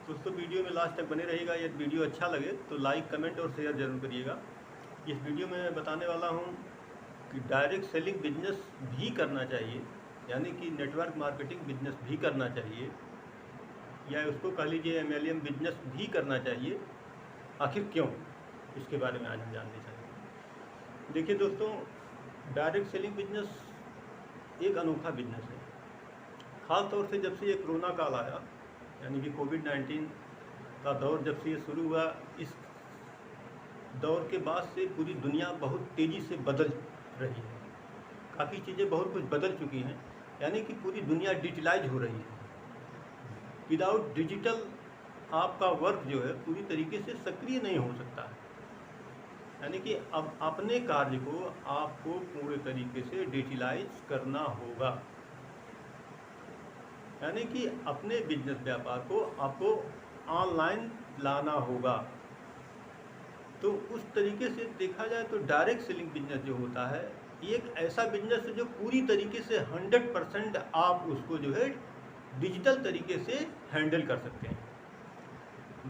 दोस्तों वीडियो में लास्ट तक बने रहिएगा। यदि वीडियो अच्छा लगे तो लाइक, कमेंट और शेयर जरूर करिएगा। इस वीडियो में मैं बताने वाला हूँ कि डायरेक्ट सेलिंग बिजनेस भी करना चाहिए, यानी कि नेटवर्क मार्केटिंग बिजनेस भी करना चाहिए, या उसको कह लीजिए MLM बिजनेस भी करना चाहिए। आखिर क्यों, इसके बारे में आज हम जानने चाहिए। देखिए दोस्तों, डायरेक्ट सेलिंग बिजनेस एक अनोखा बिजनेस है। ख़ास तौर से जब से ये कोरोना काल आया, यानी कि कोविड-19 का दौर जब से ये शुरू हुआ, इस दौर के बाद से पूरी दुनिया बहुत तेज़ी से बदल रही है। काफ़ी चीज़ें बहुत कुछ बदल चुकी हैं, यानी कि पूरी दुनिया डिजिटलाइज हो रही है। विदाउट डिजिटल आपका वर्क जो है पूरी तरीके से सक्रिय नहीं हो सकता है। यानी कि अब अपने कार्य को आपको पूरे तरीके से डिजिटलाइज करना होगा, यानी कि अपने बिजनेस व्यापार को आपको ऑनलाइन लाना होगा। तो उस तरीके से देखा जाए तो डायरेक्ट सेलिंग बिजनेस जो होता है, एक ऐसा बिजनेस है जो पूरी तरीके से 100% आप उसको जो है डिजिटल तरीके से हैंडल कर सकते हैं।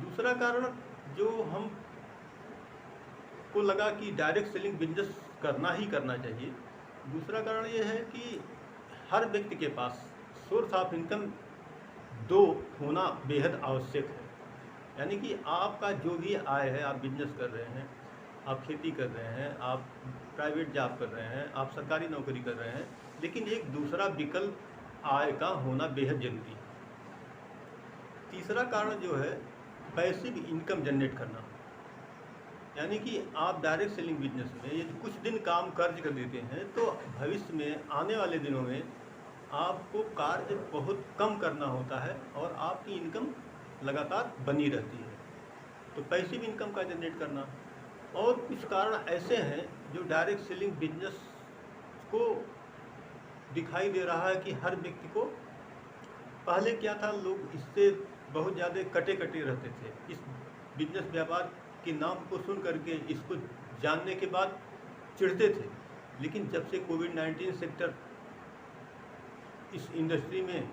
दूसरा कारण जो हम को लगा कि डायरेक्ट सेलिंग बिजनेस करना ही करना चाहिए, दूसरा कारण ये है कि हर व्यक्ति के पास सोर्स ऑफ इनकम दो होना बेहद आवश्यक है। यानी कि आपका जो भी आय है, आप बिजनेस कर रहे हैं, आप खेती कर रहे हैं, आप प्राइवेट जॉब कर रहे हैं, आप सरकारी नौकरी कर रहे हैं, लेकिन एक दूसरा विकल्प आय का होना बेहद ज़रूरी है। तीसरा कारण जो है पैसिव इनकम जनरेट करना, यानी कि आप डायरेक्ट सेलिंग बिजनेस में यदि कुछ दिन काम कर्ज कर देते हैं तो भविष्य में आने वाले दिनों में आपको कार्य बहुत कम करना होता है और आपकी इनकम लगातार बनी रहती है। तो पैसिव इनकम का जनरेट करना। और कुछ कारण ऐसे हैं जो डायरेक्ट सेलिंग बिजनेस को दिखाई दे रहा है कि हर व्यक्ति को, पहले क्या था, लोग इससे बहुत ज़्यादा कटे रहते थे। इस बिजनेस व्यापार के नाम को सुन करके, इसको जानने के बाद चिढ़ते थे। लेकिन जब से कोविड-19 सेक्टर इस इंडस्ट्री में,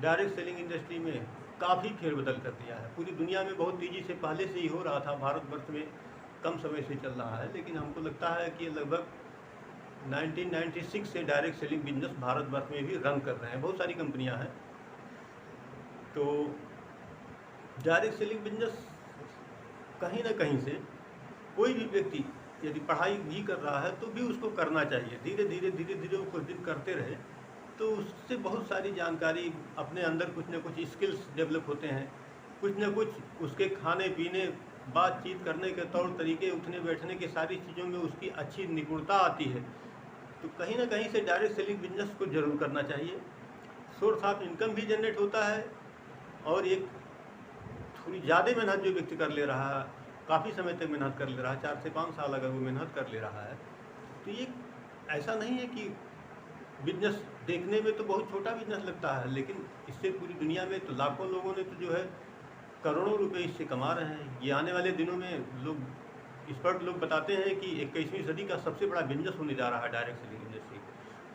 डायरेक्ट सेलिंग इंडस्ट्री में काफ़ी फेरबदल कर दिया है। पूरी दुनिया में बहुत तेज़ी से पहले से ही हो रहा था, भारतवर्ष में कम समय से चल रहा है, लेकिन हमको लगता है कि लगभग 1996 से डायरेक्ट सेलिंग बिजनेस भारतवर्ष में भी रन कर रहे हैं, बहुत सारी कंपनियां हैं। तो डायरेक्ट सेलिंग बिजनेस कहीं ना कहीं से कोई भी व्यक्ति यदि पढ़ाई भी कर रहा है तो भी उसको करना चाहिए। धीरे धीरे वो कुछ दिन करते रहे तो उससे बहुत सारी जानकारी, अपने अंदर कुछ ना कुछ स्किल्स डेवलप होते हैं, कुछ ना कुछ उसके खाने पीने, बातचीत करने के तौर तरीके, उठने बैठने के सारी चीज़ों में उसकी अच्छी निपुणता आती है। तो कहीं ना कहीं से डायरेक्ट सेलिंग बिजनेस को जरूर करना चाहिए। सोर्स ऑफ इनकम भी जनरेट होता है और एक थोड़ी ज़्यादा मेहनत जो व्यक्ति कर ले रहा है, काफ़ी समय तक मेहनत कर ले रहा है, 4 से 5 साल अगर वो मेहनत कर ले रहा है, तो ये ऐसा नहीं है कि बिजनेस देखने में तो बहुत छोटा बिजनेस लगता है, लेकिन इससे पूरी दुनिया में तो लाखों लोगों ने तो जो है करोड़ों रुपए इससे कमा रहे हैं। ये आने वाले दिनों में लोग, एक्सपर्ट लोग बताते हैं कि 21वीं सदी का सबसे बड़ा बिजनेस होने जा रहा है डायरेक्ट सेलिंग इंडस्ट्री।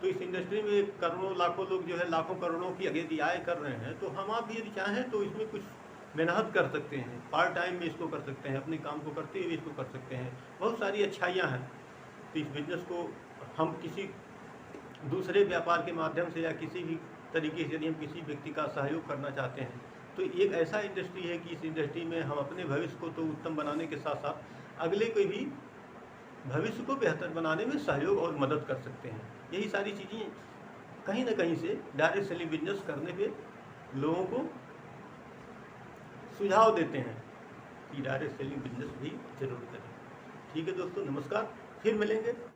तो इस इंडस्ट्री में करोड़ों लाखों लोग जो है लाखों करोड़ों की यदि आय कर रहे हैं, तो हम आप भी यदि चाहें तो इसमें कुछ मेहनत कर सकते हैं, पार्ट टाइम में इसको कर सकते हैं, अपने काम को करते हुए इसको कर सकते हैं। बहुत सारी अच्छाइयाँ हैं। तो इस बिजनेस को हम किसी दूसरे व्यापार के माध्यम से या किसी भी तरीके से यदि हम किसी व्यक्ति का सहयोग करना चाहते हैं तो एक ऐसा इंडस्ट्री है कि इस इंडस्ट्री में हम अपने भविष्य को तो उत्तम बनाने के साथ साथ अगले के भी भविष्य को बेहतर बनाने में सहयोग और मदद कर सकते हैं। यही सारी चीज़ें कहीं ना कहीं से डायरेक्ट सेलिंग बिजनेस करने पे लोगों को सुझाव देते हैं कि डायरेक्ट सेलिंग बिजनेस भी जरूर करें। ठीक है दोस्तों, नमस्कार, फिर मिलेंगे।